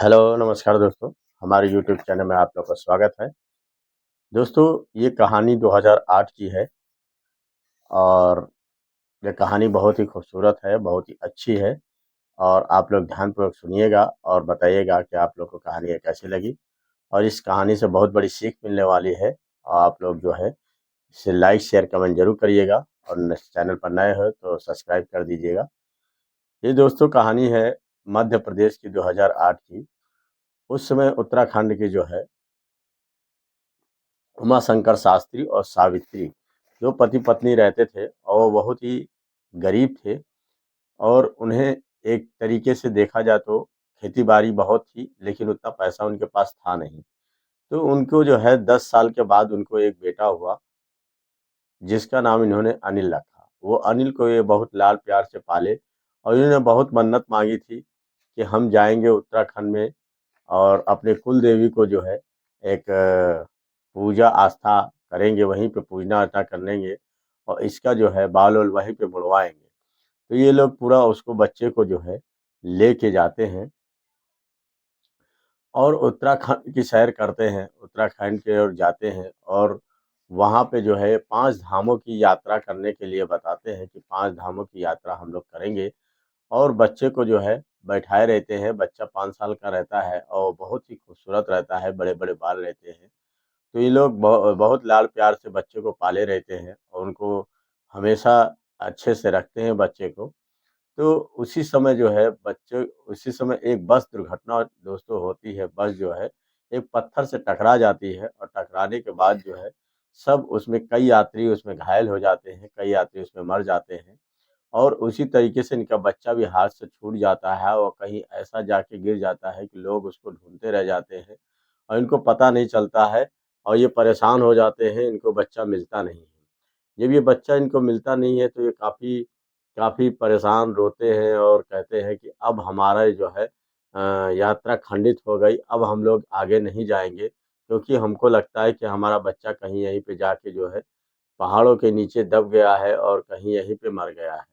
Hello, नमस्कार दोस्तों। हमारे यूट्यूब चैनल में आप लोग का स्वागत है। दोस्तों, ये कहानी 2008 की है और ये कहानी बहुत ही खूबसूरत है, बहुत ही अच्छी है और आप लोग ध्यानपूर्वक सुनिएगा और बताइएगा कि आप लोग को कहानी ये कैसी लगी। और इस कहानी से बहुत बड़ी सीख मिलने वाली है। आप लोग जो है इसे लाइक, शेयर, कमेंट ज़रूर करिएगा और चैनल पर नए हो तो सब्सक्राइब कर दीजिएगा। ये दोस्तों कहानी है मध्य प्रदेश की 2008 की। उस समय उत्तराखंड की जो है उमाशंकर शास्त्री और सावित्री जो पति पत्नी रहते थे और वो बहुत ही गरीब थे और उन्हें एक तरीके से देखा जाए तो खेती बाड़ी बहुत थी, लेकिन उतना पैसा उनके पास था नहीं। तो उनको जो है 10 साल के बाद उनको एक बेटा हुआ, जिसका नाम इन्होंने अनिल रखा। वो अनिल को ये बहुत लाड प्यार से पाले और इन्होंने बहुत मन्नत मांगी थी कि हम जाएंगे उत्तराखंड में और अपने कुल देवी को जो है एक पूजा आस्था करेंगे, वहीं पे पूजना अर्चना करेंगे और इसका जो है बाल वाल वहीं पे मुड़वाएंगे। तो ये लोग पूरा उसको बच्चे को जो है लेके जाते हैं और उत्तराखंड की सैर करते हैं, उत्तराखंड की ओर जाते हैं और वहाँ पे जो है 5 धामों की यात्रा करने के लिए बताते हैं कि 5 धामों की यात्रा हम लोग करेंगे। और बच्चे को जो है बैठाए रहते हैं। बच्चा 5 साल का रहता है और बहुत ही खूबसूरत रहता है, बड़े-बड़े बाल रहते हैं। तो ये लोग बहुत लाड प्यार से बच्चे को पाले रहते हैं और उनको हमेशा अच्छे से रखते हैं बच्चे को। तो उसी समय एक बस दुर्घटना दोस्तों होती है। बस जो है एक पत्थर से टकरा जाती है और टकराने के बाद जो है सब उसमें कई यात्री उसमें घायल हो जाते हैं, कई यात्री उसमें मर जाते हैं। और उसी तरीके से इनका बच्चा भी हाथ से छूट जाता है और कहीं ऐसा जाके गिर जाता है कि लोग उसको ढूँढते रह जाते हैं और इनको पता नहीं चलता है और ये परेशान हो जाते हैं, इनको बच्चा मिलता नहीं है। जब ये बच्चा इनको मिलता नहीं है तो ये काफ़ी काफ़ी परेशान रोते हैं और कहते हैं कि अब हमारा जो है यात्रा खंडित हो गई, अब हम लोग आगे नहीं जाएँगे क्योंकि हमको लगता है कि हमारा बच्चा कहीं यहीं पे जाके जो है पहाड़ों के नीचे दब गया है और कहीं यहीं पे मर गया है।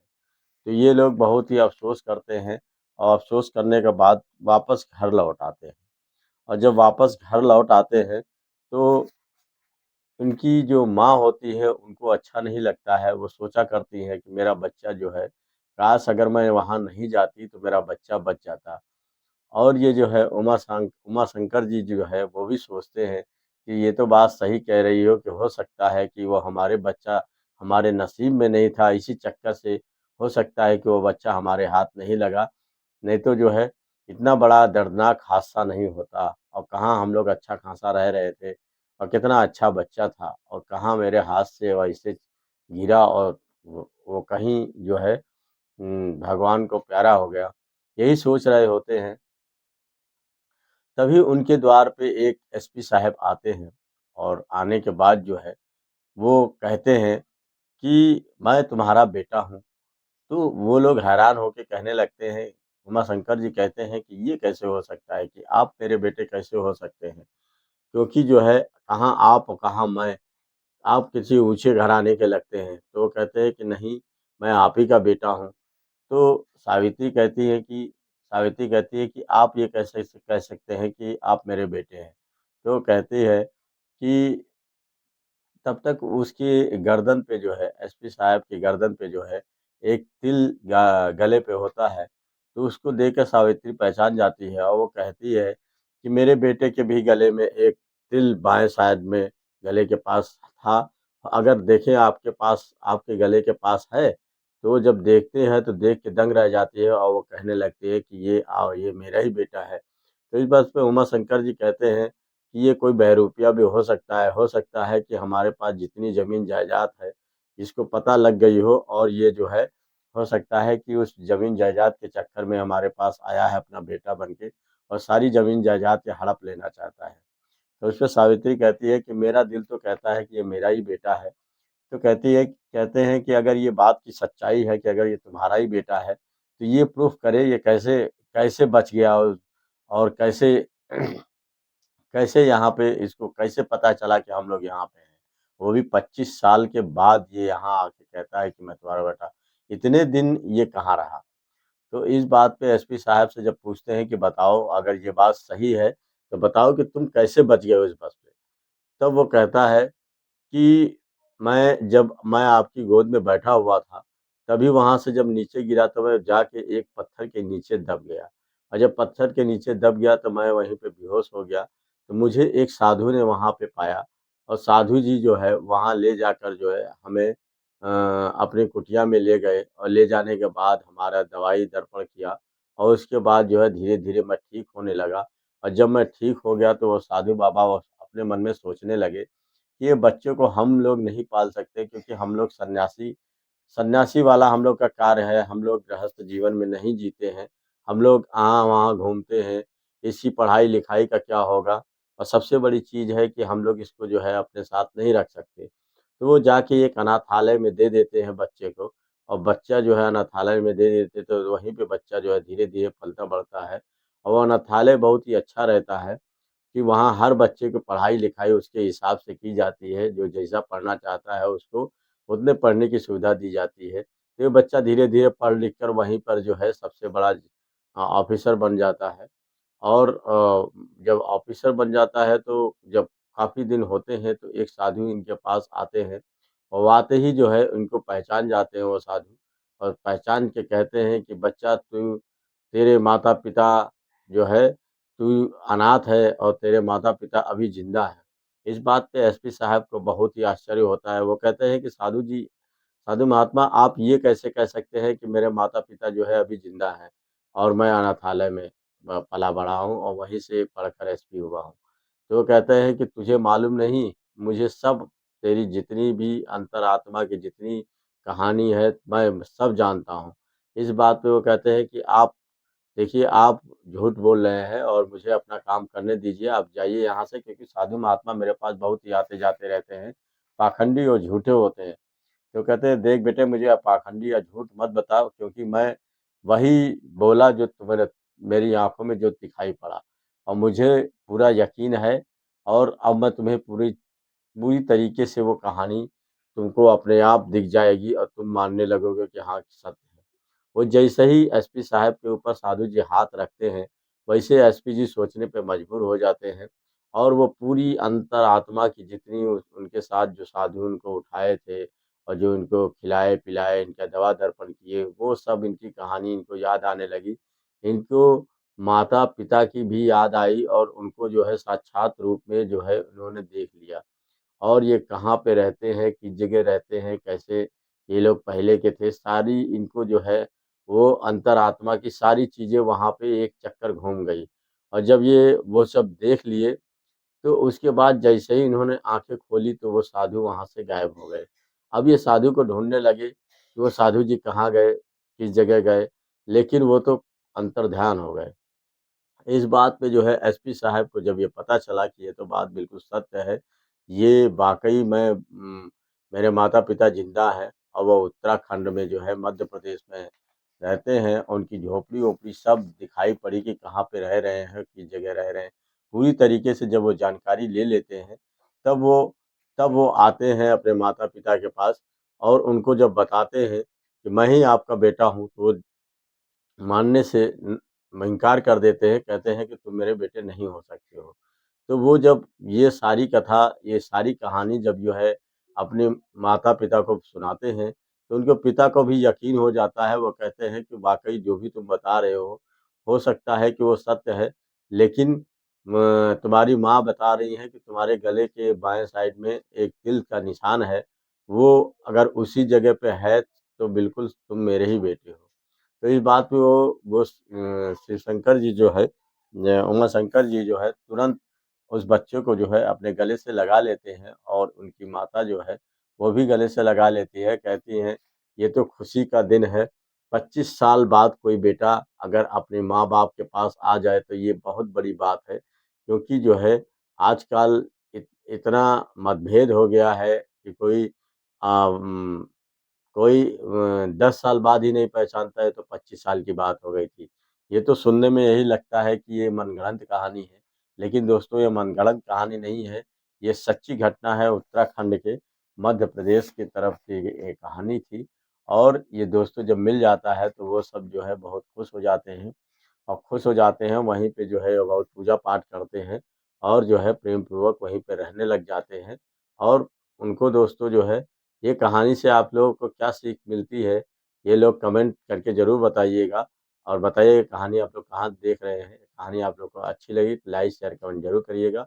तो ये लोग बहुत ही अफ़सोस करते हैं और अफ़सोस करने के बाद वापस घर लौट आते हैं और जब वापस घर लौट आते हैं, तो उनकी जो माँ होती है, उनको अच्छा नहीं लगता है। वो सोचा करती हैं कि मेरा बच्चा जो है, काश अगर मैं वहाँ नहीं जाती तो मेरा बच्चा बच जाता। और ये जो है उमा शंकर जी जो है वो भी सोचते हैं कि ये तो बात सही कह रही हो कि हो सकता है कि वो हमारे बच्चा हमारे नसीब में नहीं था, इसी चक्कर से हो सकता है कि वो बच्चा हमारे हाथ नहीं लगा, नहीं तो जो है इतना बड़ा दर्दनाक हादसा नहीं होता और कहाँ हम लोग अच्छा खासा रह रहे थे और कितना अच्छा बच्चा था और कहाँ मेरे हाथ से वैसे गिरा और वो कहीं जो है भगवान को प्यारा हो गया। यही सोच रहे होते हैं। तभी उनके द्वार पे एक एसपी साहब आते हैं और आने के बाद जो है वो कहते हैं कि मैं तुम्हारा बेटा हूँ। तो वो लोग हैरान होके कहने लगते हैं, उमाशंकर जी कहते हैं कि ये कैसे हो सकता है कि आप मेरे बेटे कैसे हो सकते हैं? क्योंकि जो है कहाँ आप और कहाँ मैं, आप किसी ऊँचे घराने के लगते हैं। तो वो कहते हैं कि नहीं, मैं आप ही का बेटा हूँ। तो सावित्री कहती है कि आप ये कैसे कह सकते हैं कि आप मेरे बेटे हैं? तो वो कहती है कि तब तक उसकी गर्दन पे जो है एसपी साहब की गर्दन पे जो है एक तिल गले पे होता है। तो उसको देख के सावित्री पहचान जाती है और वो कहती है कि मेरे बेटे के भी गले में एक तिल बाएँ साइड में गले के पास था। अगर देखें आपके पास आपके गले के पास है, तो वो जब देखते हैं तो देख के दंग रह जाती है और वो कहने लगती है कि ये मेरा ही बेटा है। तो इस बात पे उमाशंकर जी कहते हैं कि ये कोई बहरूपिया भी हो सकता है कि हमारे पास जितनी ज़मीन जायदाद है, इसको पता लग गई हो और ये जो है, हो सकता है कि उस ज़मीन जायदाद के चक्कर में हमारे पास आया है अपना बेटा बन के और सारी ज़मीन जायदाद के हड़प लेना चाहता है। तो उसपे सावित्री कहती है कि मेरा दिल तो कहता है कि ये मेरा ही बेटा है। तो कहते हैं कि अगर ये बात की सच्चाई है कि अगर ये तुम्हारा ही बेटा है, तो ये प्रूफ़ करे ये कैसे कैसे बच गया और कैसे कैसे यहाँ पे इसको कैसे पता चला कि हम लोग यहाँ पे हैं? वो भी 25 साल के बाद ये यहाँ आके कहता है कि मैं तुम्हारा बेटा इतने दिन ये कहाँ रहा? तो इस बात पे एसपी साहब से जब पूछते हैं कि बताओ अगर ये बात सही है, तो बताओ कि तुम कैसे बच गए उस बस में? तब वो कहता है कि जब मैं आपकी गोद में बैठा हुआ था, तभी वहाँ से जब नीचे गिरा तो मैं जाके एक पत्थर के नीचे दब गया और जब पत्थर के नीचे दब गया तो मैं वहीं पे बेहोश हो गया। तो मुझे एक साधु ने वहाँ पे पाया और साधु जी जो है वहाँ ले जाकर जो है हमें अपनी कुटिया में ले गए और ले जाने के बाद हमारा दवाई दर्पण किया और उसके बाद जो है धीरे-धीरे मैं ठीक होने लगा और जब मैं ठीक हो गया तो वो साधु बाबा वो अपने मन में सोचने लगे ये बच्चों को हम लोग नहीं पाल सकते क्योंकि हम लोग सन्यासी सन्यासी वाला हम लोग का कार्य है, हम लोग गृहस्थ जीवन में नहीं जीते हैं। हम लोग यहाँ-वहाँ घूमते हैं, इसी पढ़ाई-लिखाई का क्या होगा? और सबसे बड़ी चीज़ है कि हम लोग इसको जो है अपने साथ नहीं रख सकते। तो वो जाके एक अनाथालय में दे देते हैं बच्चे को और बच्चा जो है अनाथालय में दे देते तो वहीं पे बच्चा जो है धीरे-धीरे पलता-बढ़ता है और वो अनाथालय बहुत ही अच्छा रहता है। कि वहाँ हर बच्चे को पढ़ाई-लिखाई उसके हिसाब से की जाती है, जो जैसा पढ़ना चाहता है उसको उतने पढ़ने की सुविधा दी जाती है। तो ये बच्चा धीरे-धीरे पढ़ लिख कर वहीं पर जो है सबसे बड़ा ऑफ़िसर बन जाता है और जब ऑफ़िसर बन जाता है तो जब काफ़ी दिन होते हैं तो एक साधु इनके पास आते हैं और वो आते ही जो है इनको पहचान जाते हैं वो साधु और पहचान के कहते हैं कि बच्चा तू तेरे माता-पिता जो है तू अनाथ है और तेरे माता-पिता अभी ज़िंदा हैं। इस बात पे एसपी साहब को बहुत ही आश्चर्य होता है। वो कहते हैं कि साधु जी साधु महात्मा आप ये कैसे कह सकते हैं कि मेरे माता-पिता जो है अभी ज़िंदा हैं और मैं अनाथालय में पला-बड़ा हूँ और वहीं से पढ़कर एसपी हुआ हूँ। तो वो कहते हैं कि तुझे मालूम नहीं, मुझे सब तेरी जितनी भी अंतरात्मा की जितनी कहानी है, मैं सब जानता हूँ। इस बात पे वो कहते हैं कि आप देखिए, आप झूठ बोल रहे हैं और मुझे अपना काम करने दीजिए, आप जाइए यहाँ से क्योंकि साधु महात्मा मेरे पास बहुत ही आते-जाते रहते हैं, पाखंडी और झूठे होते हैं। तो कहते हैं, "देख बेटे मुझे आप पाखंडी या झूठ मत बताओ क्योंकि मैं वही बोला जो तुम्हारे मेरी आँखों में जो दिखाई पड़ा और मुझे पूरा यकीन है और अब मैं तुम्हें पूरी पूरी तरीके से वो कहानी तुमको अपने आप दिख जाएगी और तुम मानने लगोगे कि हाँ, सत्य है। वो जैसे ही एसपी साहब के ऊपर साधु जी हाथ रखते हैं, वैसे एसपी जी सोचने पे मजबूर हो जाते हैं और वो पूरी अंतरात्मा की जितनी उनके साथ जो साधु उनको उठाए थे और जो इनको खिलाए-पिलाए, इनका दवा-दर्पण किए, वो सब इनकी कहानी इनको याद आने लगी। इनको माता-पिता की भी याद आई और उनको जो है साक्षात रूप में जो है उन्होंने देख लिया। और ये कहाँ पे रहते हैं, किस जगह रहते हैं, कैसे ये लोग पहले के थे, सारी इनको जो है वो अंतरात्मा की सारी चीज़ें वहाँ पे एक चक्कर घूम गई। और जब ये वो सब देख लिए, तो उसके बाद जैसे ही इन्होंने आँखें खोली तो वो साधु वहाँ से गायब हो गए। अब ये साधु को ढूँढने लगे कि वो साधु जी कहाँ गए, किस जगह गए, लेकिन वो तो अंतर्ध्यान हो गए। इस बात पे जो है एसपी साहब को जब ये पता चला कि ये तो बात बिल्कुल सत्य है, ये वाक़ई में मेरे माता-पिता ज़िंदा हैं और वो उत्तराखंड में जो है मध्य प्रदेश में रहते हैं। उनकी झोपड़ी-वोपड़ी सब दिखाई पड़ी कि कहाँ पे रह रहे हैं, किस जगह रह रहे हैं। पूरी तरीके से जब वो जानकारी ले लेते हैं, तब वो तब वो आते हैं अपने माता-पिता के पास और उनको जब बताते हैं कि मैं ही आपका बेटा हूँ, तो वो मानने से इनकार कर देते हैं, कहते हैं कि तुम मेरे बेटे नहीं हो सकते हो। तो वो जब ये सारी कथा, ये सारी कहानी जब जो है अपने माता-पिता को सुनाते हैं, तो उनके पिता को भी यकीन हो जाता है, वो कहते हैं कि वाक़ई जो भी तुम बता रहे हो सकता है कि वो सत्य है, लेकिन तुम्हारी माँ बता रही हैं कि तुम्हारे गले के बाएँ साइड में एक तिल का निशान है, वो अगर उसी जगह पे है, तो बिल्कुल तुम मेरे ही बेटे हो। तो इस बात पे वो शिव शंकर जी जो है उमा शंकर जी जो है तुरंत उस बच्चे को जो है अपने गले से लगा लेते हैं और उनकी माता जो है वो भी गले से लगा लेती है, कहती हैं ये तो खुशी का दिन है। 25 साल बाद कोई बेटा अगर अपने माँ-बाप के पास आ जाए तो ये बहुत बड़ी बात है। क्योंकि जो है आजकल इतना मतभेद हो गया है कि कोई 10 साल बाद ही नहीं पहचानता है तो 25 साल की बात हो गई थी। ये तो सुनने में यही लगता है कि ये मनगढ़ंत कहानी है, लेकिन दोस्तों ये मनगढ़ंत कहानी नहीं है, ये सच्ची घटना है उत्तराखंड के मध्य प्रदेश की तरफ की ये कहानी थी और ये दोस्तों जब मिल जाता है तो वो सब जो है बहुत खुश हो जाते हैं और खुश हो जाते हैं, वहीं पे जो है बहुत पूजा-पाठ करते हैं और जो है प्रेम पूर्वक वहीं पे रहने लग जाते हैं। और उनको दोस्तों जो है, ये कहानी से आप लोगों को क्या सीख मिलती है, ये लोग कमेंट करके ज़रूर बताइएगा और बताइए कहानी आप लोग कहाँ देख रहे हैं। कहानी आप लोग को अच्छी लगी तो लाइक, शेयर, कमेंट ज़रूर करिएगा।